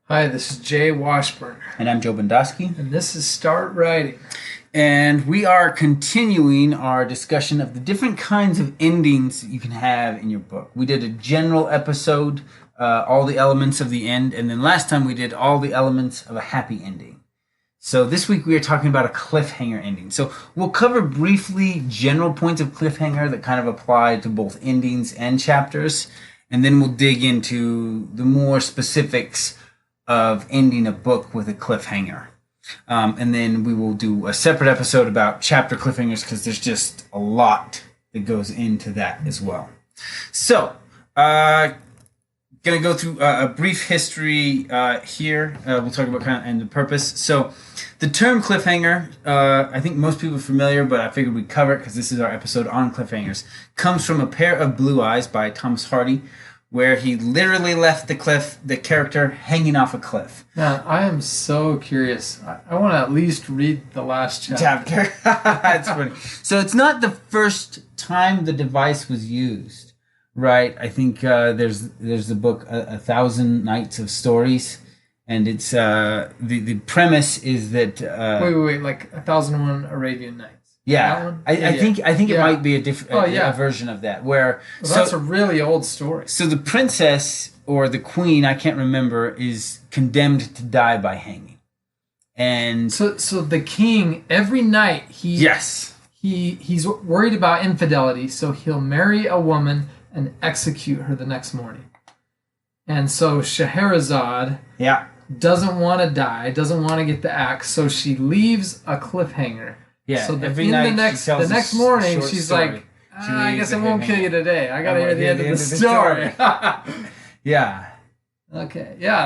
Hi, this is Jay Washburn, And I'm Joe Bondowski. and this is Start Writing. And we are continuing our discussion of the different kinds of endings you can have in your book. We did a general episode, all the elements of the end, and then last time we did all the elements of a happy ending. So this week we are talking about a cliffhanger ending. So we'll cover briefly general points of cliffhanger that kind of apply to both endings and chapters, and then we'll dig into the more specifics of ending a book with a cliffhanger. And then we will do a separate episode about chapter cliffhangers because there's just a lot that goes into that as well. So, going to go through a brief history here. We'll talk about kind of and the purpose. So, the term cliffhanger, I think most people are familiar, but I figured we'd cover it because this is our episode on cliffhangers, comes from A Pair of Blue Eyes by Thomas Hardy, where he literally left the character hanging off a cliff. Now, I am so curious. I want to at least read the last chapter. That's funny. So it's not the first time the device was used, right? I think there's the book A Thousand Nights of Stories, and it's the premise is that wait, like 1001 Arabian Nights. Yeah, I think it might be a different a version of that. Where that's a really old story. So the princess or the queen, I can't remember, is condemned to die by hanging, and so the king every night he's worried about infidelity, so he'll marry a woman and execute her the next morning. And so Scheherazade doesn't want to die, doesn't want to get the axe, so she leaves a cliffhanger. Yeah, so the next morning, she's like, I guess I won't kill you today. I gotta hear the end of the story. Yeah. Okay. Yeah,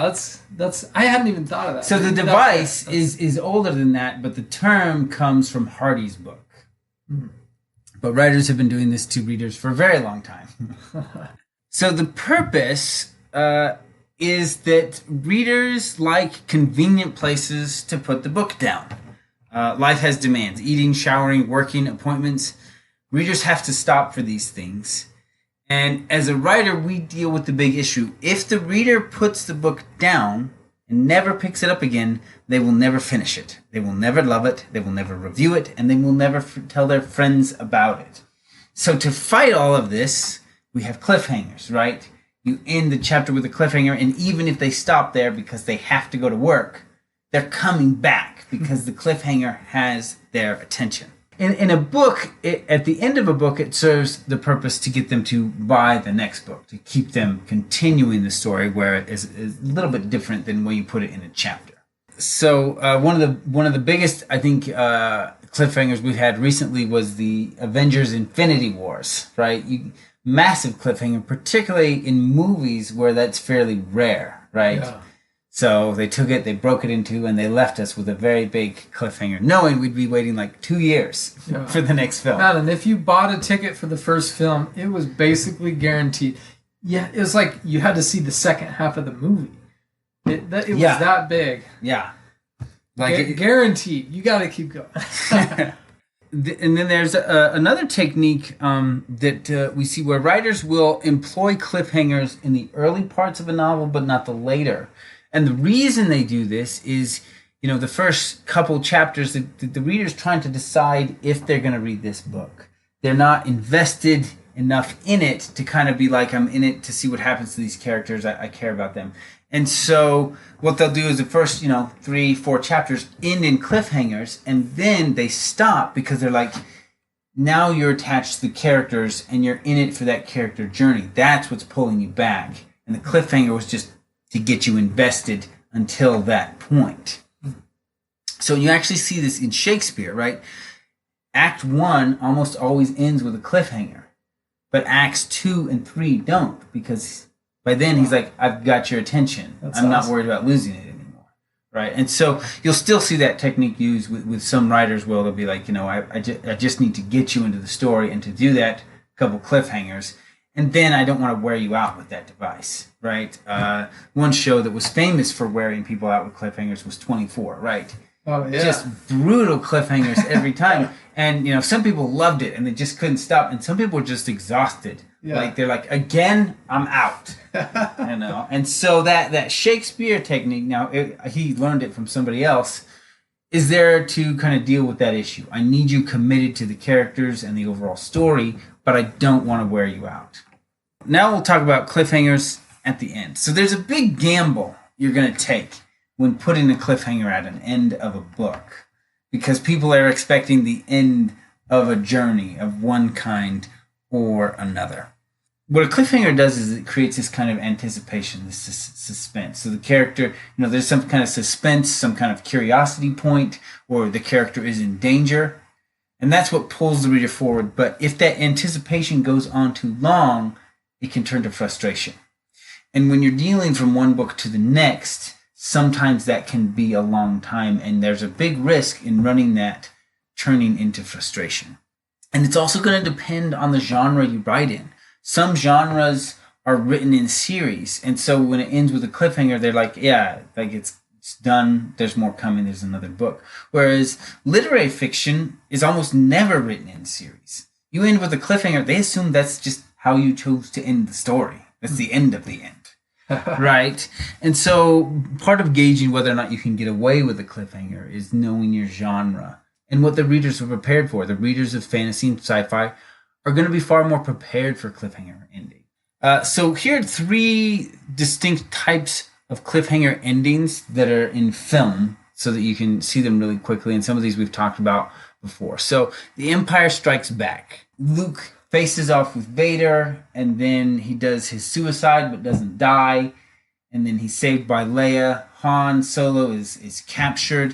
that's. I hadn't even thought of that. So the device is older than that, but the term comes from Hardy's book. Mm-hmm. But writers have been doing this to readers for a very long time. So the purpose is that readers like convenient places to put the book down. Life has demands: eating, showering, working, appointments. Readers have to stop for these things. And as a writer, we deal with the big issue. If the reader puts the book down and never picks it up again, they will never finish it. They will never love it. They will never review it. And they will never tell their friends about it. So to fight all of this, we have cliffhangers, right? You end the chapter with a cliffhanger, and even if they stop there because they have to go to work, they're coming back because the cliffhanger has their attention. In a book, at the end of a book, it serves the purpose to get them to buy the next book, to keep them continuing the story, where it is a little bit different than when you put it in a chapter. So one of the biggest, I think, cliffhangers we've had recently was the Avengers Infinity Wars, right? Massive cliffhanger, particularly in movies where that's fairly rare, right? Yeah. So they took it, they broke it in two, and they left us with a very big cliffhanger, knowing we'd be waiting like 2 years for the next film. Man, and if you bought a ticket for the first film, it was basically guaranteed. Yeah, it was like you had to see the second half of the movie. It was that big. Yeah. Guaranteed. You got to keep going. And then there's another technique that we see where writers will employ cliffhangers in the early parts of a novel, but not the later. And the reason they do this is, the first couple chapters, the reader's trying to decide if they're going to read this book. They're not invested enough in it to kind of be like, I'm in it to see what happens to these characters. I care about them. And so what they'll do is the first, 3-4 chapters end in cliffhangers, and then they stop because they're like, now you're attached to the characters and you're in it for that character journey. That's what's pulling you back. And the cliffhanger was just to get you invested until that point. So you actually see this in Shakespeare, right? Act 1 almost always ends with a cliffhanger, but Acts 2 and 3 don't, because by then he's like, I've got your attention. I'm not worried about losing it anymore, right? And so you'll still see that technique used with some writers where they'll be like, I just need to get you into the story, and to do that, a couple cliffhangers. And then I don't want to wear you out with that device, right? One show that was famous for wearing people out with cliffhangers was 24, right? Oh, yeah. Just brutal cliffhangers every time. And, some people loved it and they just couldn't stop. And some people were just exhausted Yeah. Like they're like, again, I'm out. You know, and so that Shakespeare technique. Now he learned it from somebody else. Is there to kind of deal with that issue? I need you committed to the characters and the overall story, but I don't want to wear you out. Now we'll talk about cliffhangers at the end. So there's a big gamble you're going to take when putting a cliffhanger at an end of a book, because people are expecting the end of a journey of one kind or another. What a cliffhanger does is it creates this kind of anticipation, this suspense. So the character, there's some kind of suspense, some kind of curiosity point, or the character is in danger. And that's what pulls the reader forward. But if that anticipation goes on too long, it can turn to frustration. And when you're dealing from one book to the next, sometimes that can be a long time. And there's a big risk in running that turning into frustration. And it's also going to depend on the genre you write in. Some genres are written in series, and so when it ends with a cliffhanger, they're like, yeah, like it's done, there's more coming, there's another book. Whereas literary fiction is almost never written in series. You end with a cliffhanger, they assume that's just how you chose to end the story. That's the end of the end. Right? And so part of gauging whether or not you can get away with a cliffhanger is knowing your genre and what the readers are prepared for. The readers of fantasy and sci-fi are going to be far more prepared for cliffhanger ending. So here are 3 distinct types of cliffhanger endings that are in film so that you can see them really quickly. And some of these we've talked about before. So The Empire Strikes Back. Luke faces off with Vader, and then he does his suicide but doesn't die. And then he's saved by Leia. Han Solo is captured.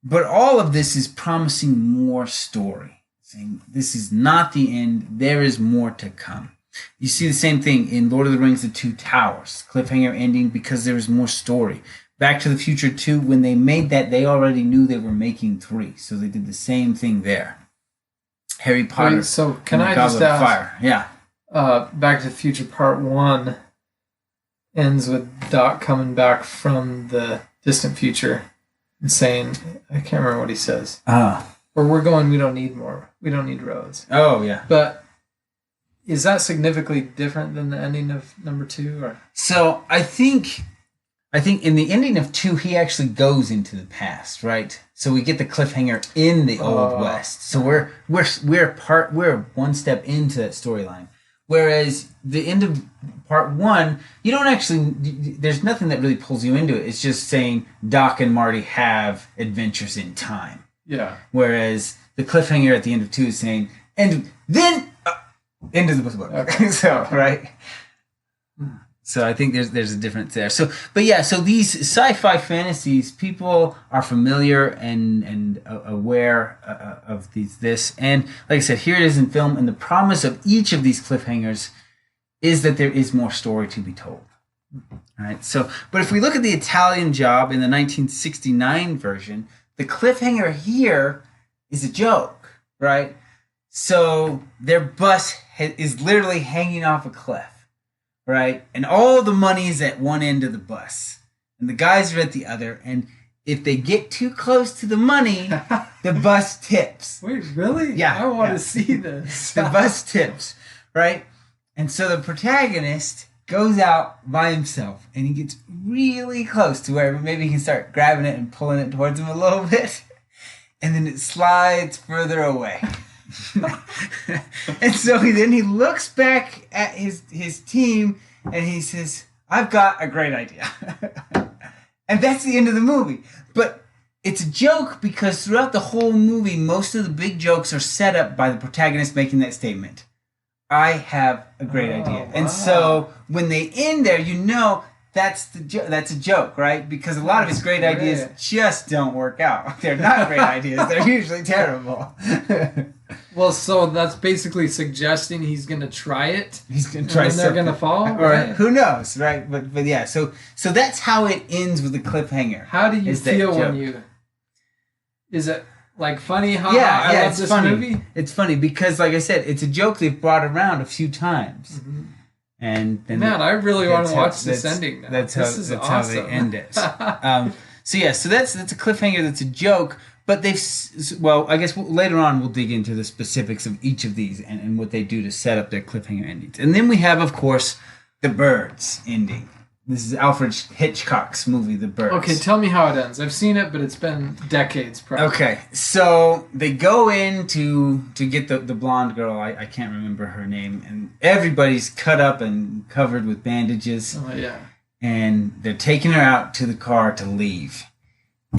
But all of this is promising more story. Saying this is not the end, there is more to come. You see the same thing in Lord of the Rings, The Two Towers. Cliffhanger ending because there is more story. Back to the Future 2, when they made that, they already knew they were making 3. So they did the same thing there. Harry Potter. Wait, so can I just ask? Fire. Yeah. Back to the Future Part 1 ends with Doc coming back from the distant future and saying, I can't remember what he says. Or we're going, we don't need more. We don't need roads. Oh, yeah. But is that significantly different than the ending of number 2? Or? So I think in the ending of 2, he actually goes into the past, right? So we get the cliffhanger in the Old West. So we're one step into that storyline. Whereas the end of part 1, you don't actually, there's nothing that really pulls you into it. It's just saying Doc and Marty have adventures in time. Yeah. Whereas the cliffhanger at the end of 2 is saying, and then end of the book. Okay. So, right? So I think there's a difference there. So, but yeah, so these sci-fi fantasies, people are familiar and aware of this. And like I said, here it is in film, and the promise of each of these cliffhangers is that there is more story to be told. All right. So, but if we look at the Italian Job in the 1969 version, the cliffhanger here is a joke, right? So their bus is literally hanging off a cliff, right? And all the money is at one end of the bus, and the guys are at the other. And if they get too close to the money, the bus tips. Wait, really? Yeah. I want to see this. The bus tips, right? And so the protagonist goes out by himself, and he gets really close to where maybe he can start grabbing it and pulling it towards him a little bit, and then it slides further away. And so he looks back at his team, and he says, I've got a great idea. And that's the end of the movie. But it's a joke because throughout the whole movie, most of the big jokes are set up by the protagonist making that statement. I have a great idea. Wow. And so when they end there, that's a joke, right? Because a lot of his great ideas just don't work out. They're not great ideas. They're usually terrible. Well, so that's basically suggesting he's going to try it. He's going to try and they're going to fall? Right? Who knows, right? But yeah, so that's how it ends with the cliffhanger. How do you feel when you... Is it... Like funny, I love this funny. Movie. It's funny because, like I said, it's a joke they've brought around a few times. Mm-hmm. And then I really want to watch this ending now. That's awesome. How they end it. So that's a cliffhanger that's a joke, But I guess later on we'll dig into the specifics of each of these and what they do to set up their cliffhanger endings. And then we have, of course, The Birds ending. This is Alfred Hitchcock's movie, The Birds. Okay, tell me how it ends. I've seen it, but it's been decades, probably. Okay, so they go in to get the blonde girl. I can't remember her name. And everybody's cut up and covered with bandages. Oh, yeah. And they're taking her out to the car to leave.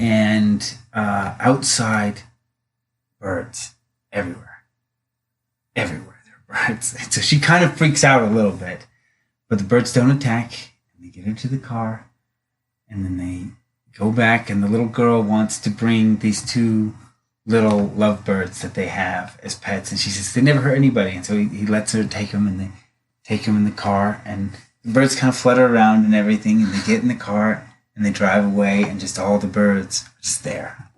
And outside, birds everywhere. Everywhere there are birds. So she kind of freaks out a little bit. But the birds don't attack. They get her to the car, and then they go back, and the little girl wants to bring these two little lovebirds that they have as pets, and she says they never hurt anybody, and so he lets her take them, and they take them in the car, and the birds kind of flutter around and everything, and they get in the car, and they drive away, and just all the birds are just there.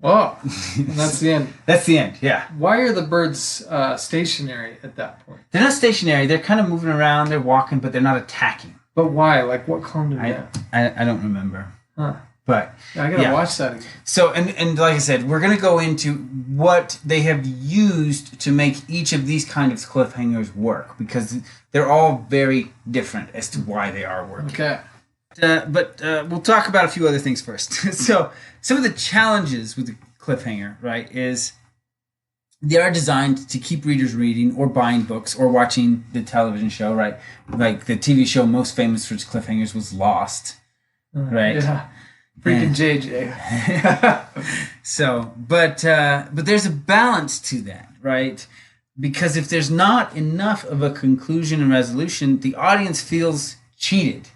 Whoa, and that's the end. That's the end, yeah. Why are the birds stationary at that point? They're not stationary. They're kind of moving around. They're walking, but they're not attacking. But why? Like, what calmed him down? I don't remember. Huh. But I gotta watch that again. So, and like I said, we're going to go into what they have used to make each of these kind of cliffhangers work, because they're all very different as to why they are working. Okay. But we'll talk about a few other things first. So, some of the challenges with the cliffhanger, right, is they are designed to keep readers reading or buying books or watching the television show, right? Like the TV show most famous for its cliffhangers was Lost, right? Yeah. Freaking JJ. So, but there's a balance to that, right? Because if there's not enough of a conclusion and resolution, the audience feels cheated.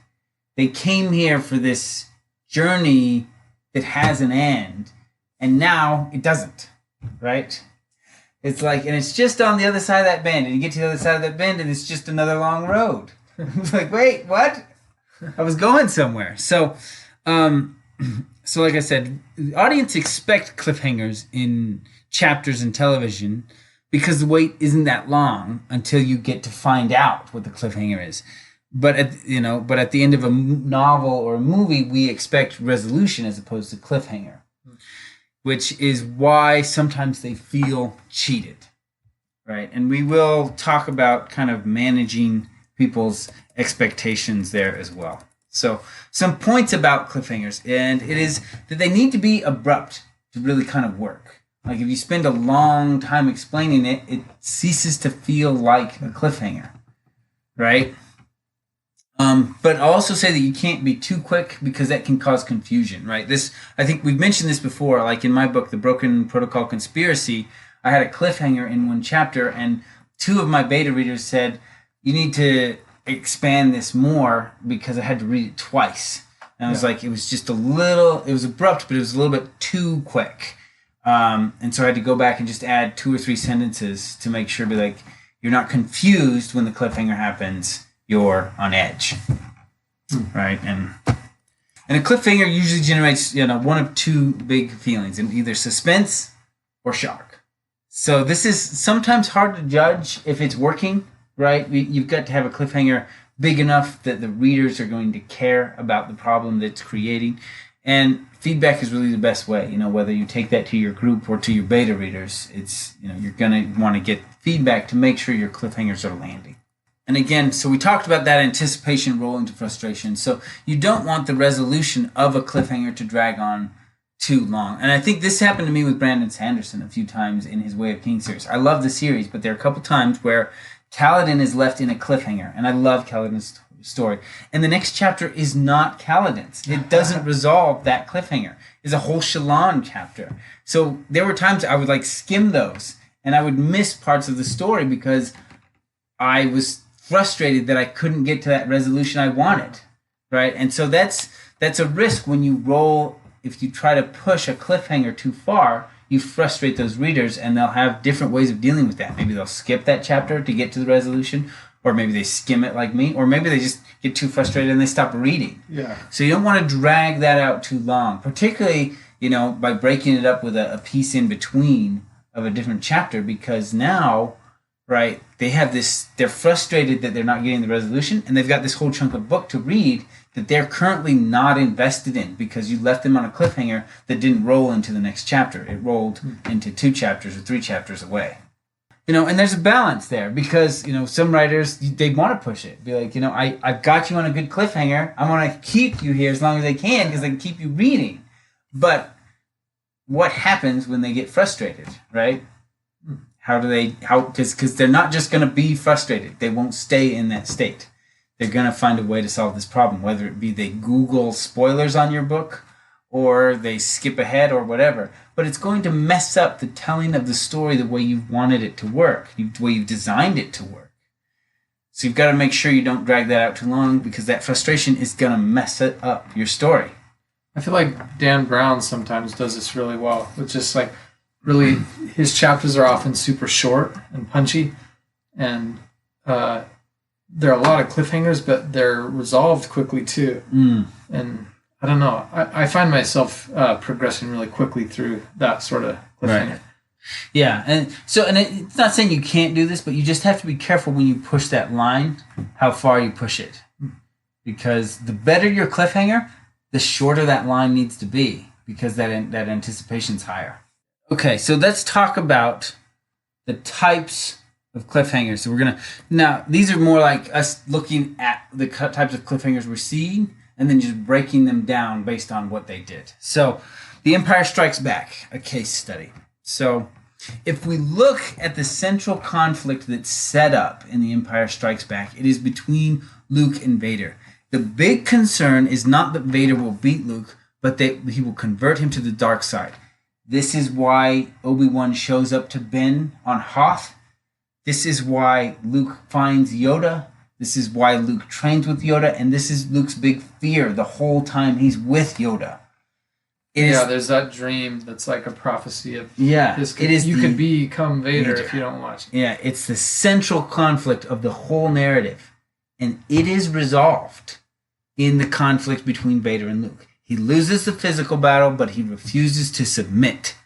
They came here for this journey that has an end, and now it doesn't, right? It's like, and it's just on the other side of that bend, and you get to the other side of that bend, and it's just another long road. It's like, wait, what? I was going somewhere. So like I said, the audience expect cliffhangers in chapters in television because the wait isn't that long until you get to find out what the cliffhanger is. But at the end of a novel or a movie, we expect resolution as opposed to cliffhanger, which is why sometimes they feel cheated, right? And we will talk about kind of managing people's expectations there as well. So some points about cliffhangers, and it is that they need to be abrupt to really kind of work. Like if you spend a long time explaining it, it ceases to feel like a cliffhanger, right? But I'll also say that you can't be too quick because that can cause confusion, right? I think we've mentioned this before, like in my book, The Broken Protocol Conspiracy, I had a cliffhanger in one chapter, and two of my beta readers said, you need to expand this more because I had to read it twice. And I was like, it was just it was abrupt, but it was a little bit too quick. And so I had to go back and just add 2 or 3 sentences to make sure, you're not confused when the cliffhanger happens. You're on edge, right? And a cliffhanger usually generates, one of 2 big feelings, and either suspense or shock. So this is sometimes hard to judge if it's working, right? You've got to have a cliffhanger big enough that the readers are going to care about the problem that it's creating. And feedback is really the best way, whether you take that to your group or to your beta readers, it's, you're going to want to get feedback to make sure your cliffhangers are landing. And again, so we talked about that anticipation rolling to frustration. So you don't want the resolution of a cliffhanger to drag on too long. And I think this happened to me with Brandon Sanderson a few times in his Way of King series. I love the series, but there are a couple times where Kaladin is left in a cliffhanger, and I love Kaladin's story. And the next chapter is not Kaladin's. It doesn't resolve that cliffhanger. It's a whole Shallan chapter. So there were times I would skim those, and I would miss parts of the story because I was frustrated that I couldn't get to that resolution I wanted, right? And so that's a risk when you roll. If you try to push a cliffhanger too far, you frustrate those readers, and they'll have different ways of dealing with that. Maybe they'll skip that chapter to get to the resolution, or maybe they skim it like me, or maybe they just get too frustrated and they stop reading. Yeah. So you don't want to drag that out too long, particularly, by breaking it up with a piece in between of a different chapter, because now, right, they're frustrated that they're not getting the resolution, and they've got this whole chunk of book to read that they're currently not invested in because you left them on a cliffhanger that didn't roll into the next chapter. It rolled into 2 chapters or 3 chapters away. And there's a balance there because, some writers, they want to push it. Be like, I've got you on a good cliffhanger. I want to keep you here as long as I can because I can keep you reading. But what happens when they get frustrated, right? Because they're not just going to be frustrated. They won't stay in that state. They're going to find a way to solve this problem, whether it be they Google spoilers on your book or they skip ahead or whatever. But it's going to mess up the telling of the story the way you've wanted it to work, the way you've designed it to work. So you've got to make sure you don't drag that out too long because that frustration is going to mess it up your story. I feel like Dan Brown sometimes does this really well. It's just like really, his chapters are often super short and punchy, and there are a lot of cliffhangers, but they're resolved quickly too. And I don't know. I find myself progressing really quickly through that sort of cliffhanger. Right. Yeah, and it's not saying you can't do this, but you just have to be careful when you push that line, how far you push it. Because the better your cliffhanger, the shorter that line needs to be, because that anticipation's higher. Okay, so let's talk about the types of cliffhangers. So now these are more like us looking at the types of cliffhangers we're seeing and then just breaking them down based on what they did. So The Empire Strikes Back, a case study. So if we look at the central conflict that's set up in The Empire Strikes Back, it is between Luke and Vader. The big concern is not that Vader will beat Luke, but that he will convert him to the dark side. This is why Obi-Wan shows up to Ben on Hoth. This is why Luke finds Yoda. This is why Luke trains with Yoda. And this is Luke's big fear the whole time he's with Yoda. There's that dream that's like a prophecy of you could become Vader if you don't watch it. Yeah, it's the central conflict of the whole narrative. And it is resolved in the conflict between Vader and Luke. He loses the physical battle, but he refuses to submit.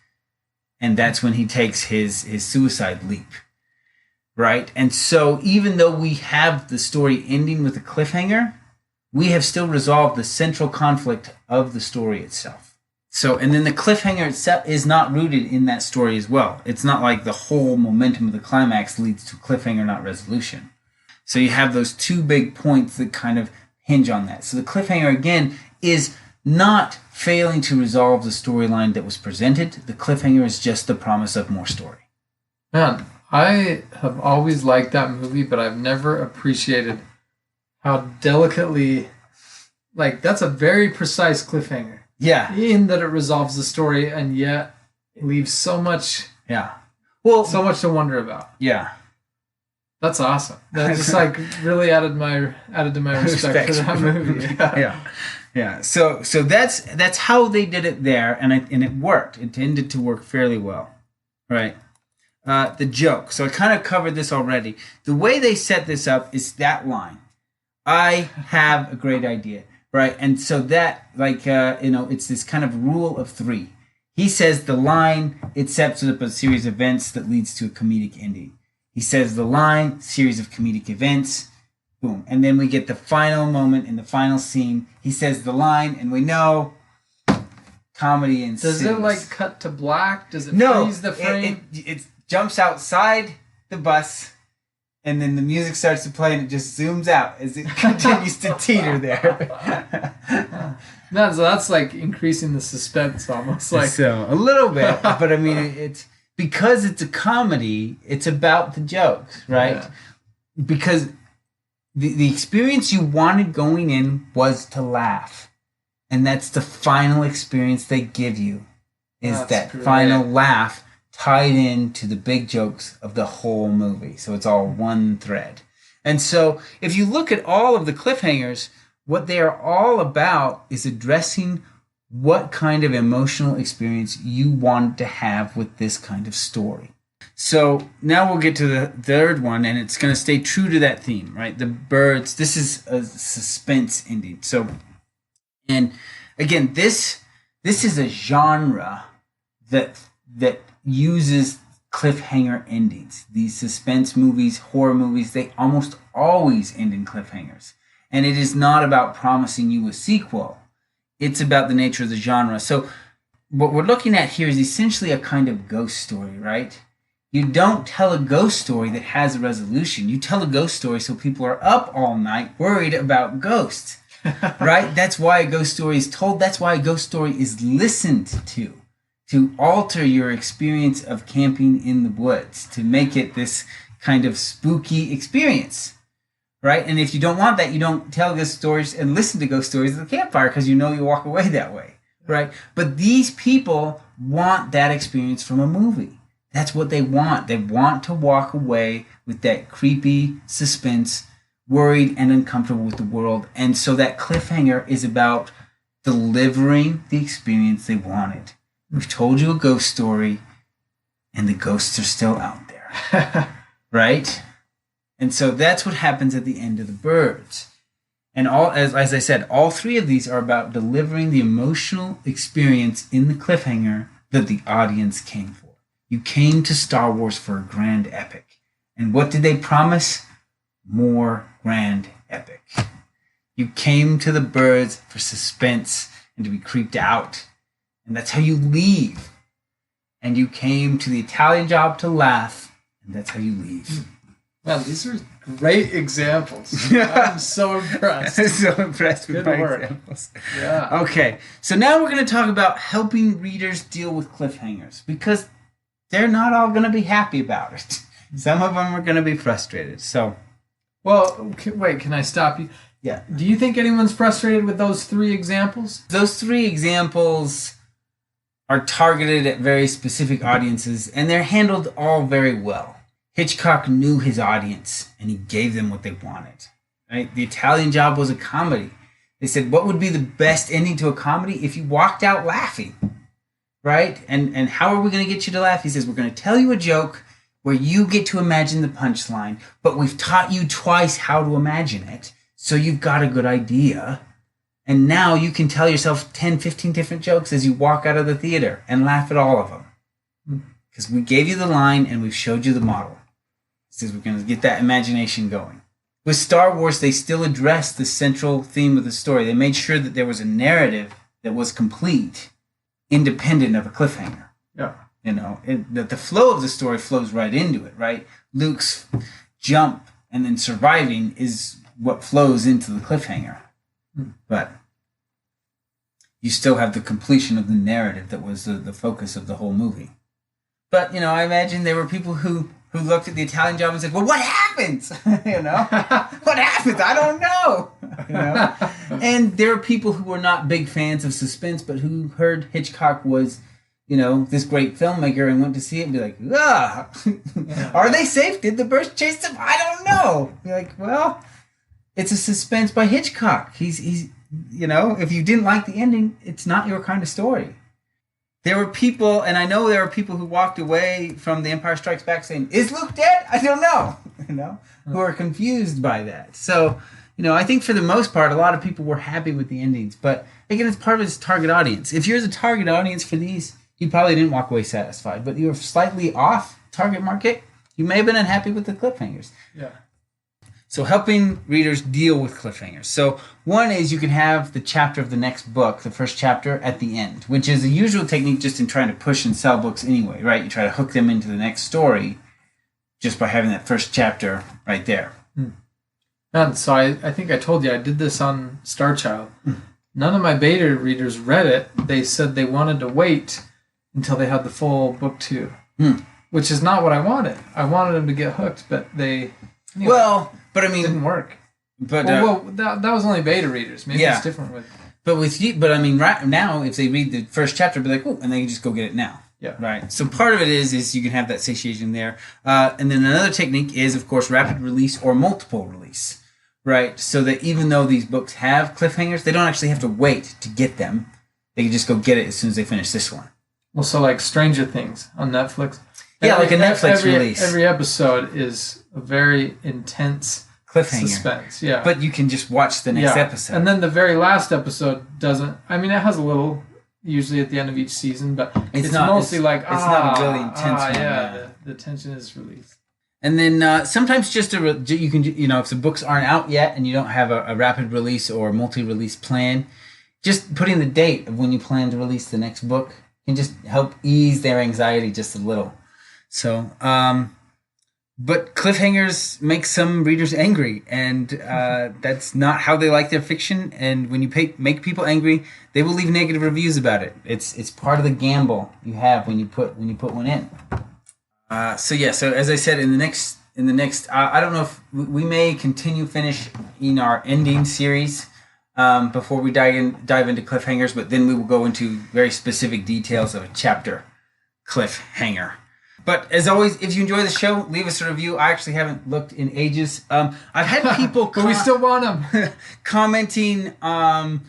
And that's when he takes his suicide leap. Right? And so even though we have the story ending with a cliffhanger, we have still resolved the central conflict of the story itself. So, and then the cliffhanger itself is not rooted in that story as well. It's not like the whole momentum of the climax leads to cliffhanger, not resolution. So you have those 2 big points that kind of hinge on that. So the cliffhanger, again, is not failing to resolve the storyline that was presented. The cliffhanger is just the promise of more story. Man, I have always liked that movie, but I've never appreciated how delicately, that's a very precise cliffhanger. Yeah. In that it resolves the story, and yet it leaves so much. Yeah. Well, so much to wonder about. Yeah. That's awesome. That just really added to my respect for that movie. Yeah. So that's how they did it there, and it worked. It tended to work fairly well. Right. The joke. So I kind of covered this already. The way they set this up is that line. I have a great idea. Right. And so that, it's this kind of rule of 3. He says the line, it sets up a series of events that leads to a comedic ending. He says the line, series of comedic events, boom. And then we get the final moment in the final scene. He says the line, and we know comedy ensues. Does it cut to black? Does it freeze the frame? It jumps outside the bus, and then the music starts to play, and it just zooms out as it continues to teeter there. No, so that's increasing the suspense almost. So a little bit, but I mean, it's because it's a comedy. It's about the jokes, right? Yeah. Because the experience you wanted going in was to laugh, and that's the final experience they give you. Is that final laugh tied into the big jokes of the whole movie. So it's all one thread. And so if you look at all of the cliffhangers, what they are all about is addressing what kind of emotional experience you want to have with this kind of story. So now we'll get to the third one, and it's going to stay true to that theme, right? The birds, this is a suspense ending. So, and again, this is a genre that uses cliffhanger endings. These suspense movies, horror movies, they almost always end in cliffhangers. And it is not about promising you a sequel. It's about the nature of the genre. So what we're looking at here is essentially a kind of ghost story, right? You don't tell a ghost story that has a resolution. You tell a ghost story so people are up all night worried about ghosts, right? That's why a ghost story is told. That's why a ghost story is listened to alter your experience of camping in the woods, to make it this kind of spooky experience, right? And if you don't want that, you don't tell ghost stories and listen to ghost stories at the campfire because you know you walk away that way, right? But these people want that experience from a movie. That's what they want. They want to walk away with that creepy suspense, worried and uncomfortable with the world. And so that cliffhanger is about delivering the experience they wanted. We've told you a ghost story, and the ghosts are still out there, right? And so that's what happens at the end of The Birds. And as I said, all three of these are about delivering the emotional experience in the cliffhanger that the audience came for. You came to Star Wars for a grand epic. And what did they promise? More grand epic. You came to The Birds for suspense and to be creeped out. And that's how you leave. And you came to the Italian Job to laugh. And that's how you leave. Wow, these are great examples. I'm so impressed. I'm so impressed with my examples. Yeah. Okay, so now we're going to talk about helping readers deal with cliffhangers. Because they're not all going to be happy about it. Some of them are going to be frustrated. So, well, wait, can I stop you? Yeah. Do you think anyone's frustrated with those three examples? Those three examples are targeted at very specific audiences, and they're handled all very well. Hitchcock knew his audience, and he gave them what they wanted. Right? The Italian Job was a comedy. They said, what would be the best ending to a comedy if you walked out laughing? Right? And how are we going to get you to laugh? He says, we're going to tell you a joke where you get to imagine the punchline, but we've taught you twice how to imagine it, so you've got a good idea. And now you can tell yourself 10, 15 different jokes as you walk out of the theater and laugh at all of them. Because we gave you the line and we've showed you the model. He says we're going to get that imagination going. With Star Wars, they still addressed the central theme of the story. They made sure that there was a narrative that was complete, independent of a cliffhanger. Yeah. You know, that the flow of the story flows right into it, right? Luke's jump and then surviving is what flows into the cliffhanger. But you still have the completion of the narrative that was the focus of the whole movie. But, you know, I imagine there were people who looked at the Italian Job and said, well, what happens? You know? What happens? I don't know. You know? And there are people who were not big fans of suspense, but who heard Hitchcock was, you know, this great filmmaker and went to see it and be like, ah, are they safe? Did the birds chase them? I don't know. Be like, well, it's a suspense by Hitchcock. He's, you know, if you didn't like the ending, it's not your kind of story. There were people, and I know there were people who walked away from The Empire Strikes Back saying, is Luke dead? I don't know. You know, who are confused by that. So, you know, I think for the most part, a lot of people were happy with the endings. But again, it's part of its target audience. If you're the target audience for these, you probably didn't walk away satisfied. But you're slightly off target market, you may have been unhappy with the cliffhangers. Yeah. So helping readers deal with cliffhangers. So one is you can have the chapter of the next book, the first chapter, at the end, which is a usual technique just in trying to push and sell books anyway, right? You try to hook them into the next story just by having that first chapter right there. And so I think I told you I did this on Star Child. None of my beta readers read it. They said they wanted to wait until they had the full book 2, which is not what I wanted. I wanted them to get hooked, but they... Anyway, well, but I mean... It didn't work. But that was only beta readers. Maybe it's different with... But with you, but I mean, right now, if they read the first chapter, be like, oh, and they can just go get it now. Yeah. Right. So part of it is you can have that satiation there. And then another technique is, of course, rapid release or multiple release. Right. So that even though these books have cliffhangers, they don't actually have to wait to get them. They can just go get it as soon as they finish this one. Well, so like Stranger Things on Netflix. Yeah, like a Netflix release. Every episode is a very intense cliffhanger. Suspense, yeah. But you can just watch the next episode. And then the very last episode doesn't... I mean, it has a little, usually at the end of each season, but it's mostly like, it's not a really intense one. Yeah, the tension is released. And then sometimes just you can, if the books aren't out yet and you don't have a rapid release or multi-release plan, just putting the date of when you plan to release the next book can just help ease their anxiety just a little. So, but cliffhangers make some readers angry, and that's not how they like their fiction. And when you make people angry, they will leave negative reviews about it. It's part of the gamble you have when you put one in. So as I said, in the next, I don't know if we may finish in our ending series before we dive into cliffhangers, but then we will go into very specific details of a chapter cliffhanger. But as always, if you enjoy the show, leave us a review. I actually haven't looked in ages. I've had people, but we still want them commenting on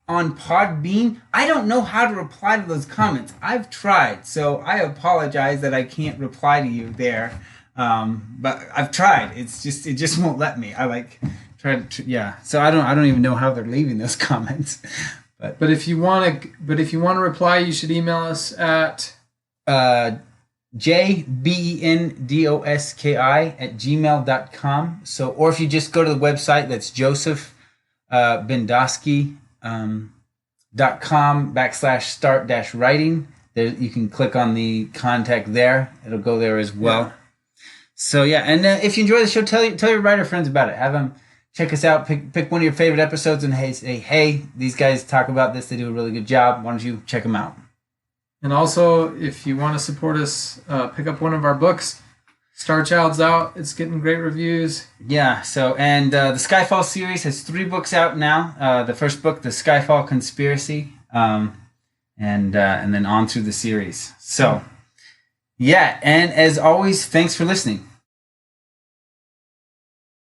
Podbean. I don't know how to reply to those comments. I've tried, so I apologize that I can't reply to you there. But I've tried. It just won't let me. I So I don't even know how they're leaving those comments. But if you want to reply, you should email us at jbendoski@gmail.com. So, or if you just go to the website, that's josephbendoski.com/start-writing. There, you can click on the contact there. It'll go there as well. Yeah. So and if you enjoy the show, tell your writer friends about it. Have them check us out. Pick one of your favorite episodes and say, hey, these guys talk about this. They do a really good job. Why don't you check them out? And also, if you want to support us, pick up one of our books. Star Child's out. It's getting great reviews. Yeah. So, and the Skyfall series has 3 books out now. The first book, The Skyfall Conspiracy, and then on through the series. So, and as always, thanks for listening.